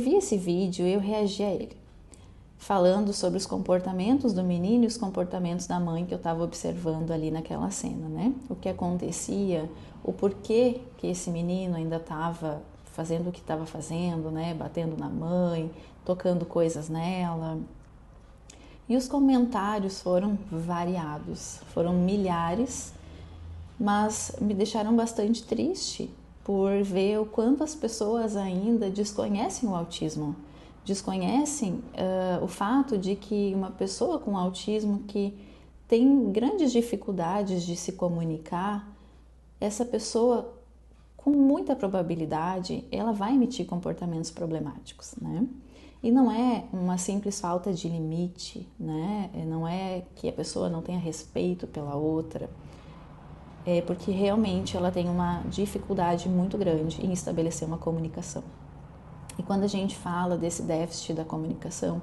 vi esse vídeo e eu reagi a ele, falando sobre os comportamentos do menino e os comportamentos da mãe que eu estava observando ali naquela cena, né? O que acontecia, o porquê que esse menino ainda estava fazendo o que estava fazendo, né? Batendo na mãe, tocando coisas nela. E os comentários foram variados, foram milhares, mas me deixaram bastante triste por ver o quanto as pessoas ainda desconhecem o autismo, desconhecem o fato de que uma pessoa com autismo que tem grandes dificuldades de se comunicar, essa pessoa, com muita probabilidade, ela vai emitir comportamentos problemáticos, né? E não é uma simples falta de limite, né? Não é que a pessoa não tenha respeito pela outra, é porque realmente ela tem uma dificuldade muito grande em estabelecer uma comunicação. E quando a gente fala desse déficit da comunicação,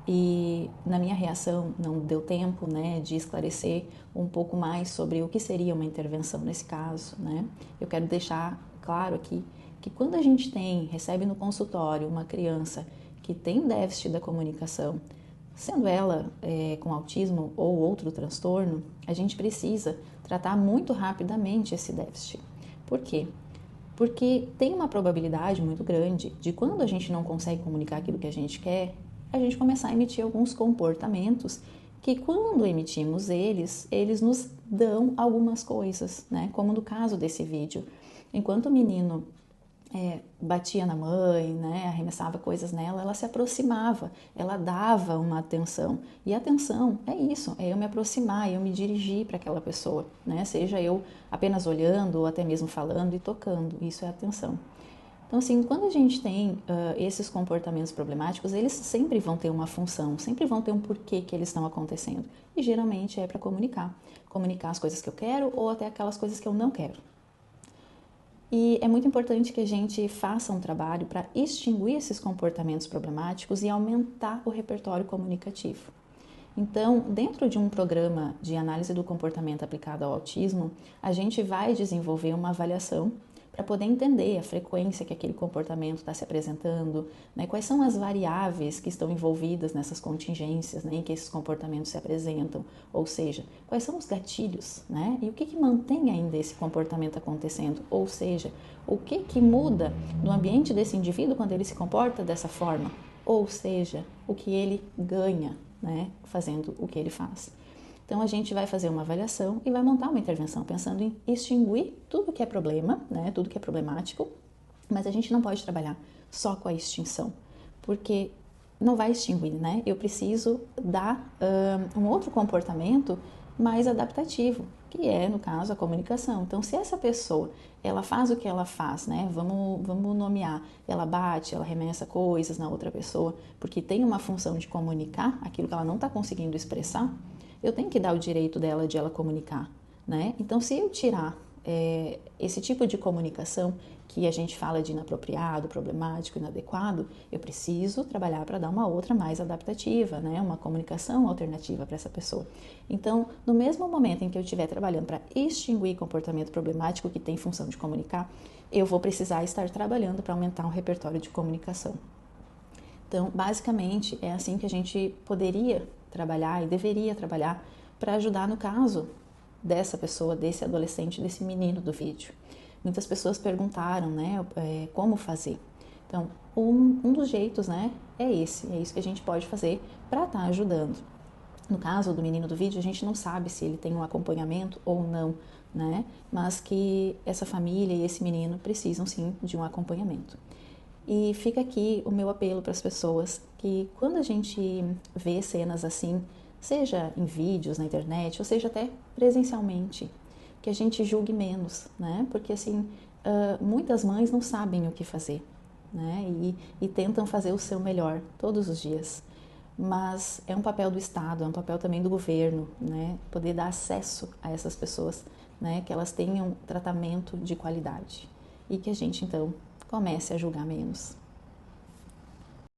e na minha reação não deu tempo, né, de esclarecer um pouco mais sobre o que seria uma intervenção nesse caso, né? Eu quero deixar claro aqui que quando a gente recebe no consultório uma criança que tem déficit da comunicação, sendo ela com autismo ou outro transtorno, a gente precisa tratar muito rapidamente esse déficit. Por quê? Porque tem uma probabilidade muito grande de quando a gente não consegue comunicar aquilo que a gente quer, a gente começar a emitir alguns comportamentos que quando emitimos eles nos dão algumas coisas, né? Como no caso desse vídeo. Enquanto o menino batia na mãe, né, arremessava coisas nela, ela se aproximava, ela dava uma atenção. E a atenção é isso, é eu me aproximar, eu me dirigir para aquela pessoa, né, seja eu apenas olhando ou até mesmo falando e tocando, isso é atenção. Então, assim, quando a gente tem esses comportamentos problemáticos, eles sempre vão ter uma função, sempre vão ter um porquê que eles estão acontecendo. E geralmente é para comunicar. Comunicar as coisas que eu quero ou até aquelas coisas que eu não quero. E é muito importante que a gente faça um trabalho para extinguir esses comportamentos problemáticos e aumentar o repertório comunicativo. Então, dentro de um programa de análise do comportamento aplicado ao autismo, a gente vai desenvolver uma avaliação para poder entender a frequência que aquele comportamento está se apresentando, né? Quais são as variáveis que estão envolvidas nessas contingências, né, em que esses comportamentos se apresentam, ou seja, quais são os gatilhos, né? E o que mantém ainda esse comportamento acontecendo, ou seja, o que muda no ambiente desse indivíduo quando ele se comporta dessa forma, ou seja, o que ele ganha, né, fazendo o que ele faz. Então, a gente vai fazer uma avaliação e vai montar uma intervenção pensando em extinguir tudo que é problema, né, tudo que é problemático, mas a gente não pode trabalhar só com a extinção, porque não vai extinguir, né? Eu preciso dar um outro comportamento mais adaptativo, que é, no caso, a comunicação. Então, se essa pessoa, ela faz o que ela faz, né? Vamos nomear, ela bate, ela arremessa coisas na outra pessoa, porque tem uma função de comunicar aquilo que ela não está conseguindo expressar, eu tenho que dar o direito dela de ela comunicar, né? Então, se eu tirar esse tipo de comunicação que a gente fala de inapropriado, problemático, inadequado, eu preciso trabalhar para dar uma outra mais adaptativa, né? Uma comunicação alternativa para essa pessoa. Então, no mesmo momento em que eu estiver trabalhando para extinguir comportamento problemático que tem função de comunicar, eu vou precisar estar trabalhando para aumentar o repertório de comunicação. Então, basicamente, é assim que a gente poderia trabalhar e deveria trabalhar para ajudar no caso dessa pessoa, desse adolescente, desse menino do vídeo. Muitas pessoas perguntaram, né, como fazer. Então, um dos jeitos, né, é isso que a gente pode fazer para estar ajudando. No caso do menino do vídeo, a gente não sabe se ele tem um acompanhamento ou não, né, mas que essa família e esse menino precisam sim de um acompanhamento. E fica aqui o meu apelo para as pessoas que quando a gente vê cenas assim, seja em vídeos na internet, ou seja até presencialmente, que a gente julgue menos, né? Porque assim, muitas mães não sabem o que fazer, né? E tentam fazer o seu melhor todos os dias. Mas é um papel do Estado, é um papel também do governo, né? Poder dar acesso a essas pessoas, né? Que elas tenham tratamento de qualidade. E que a gente, então, comece a julgar menos.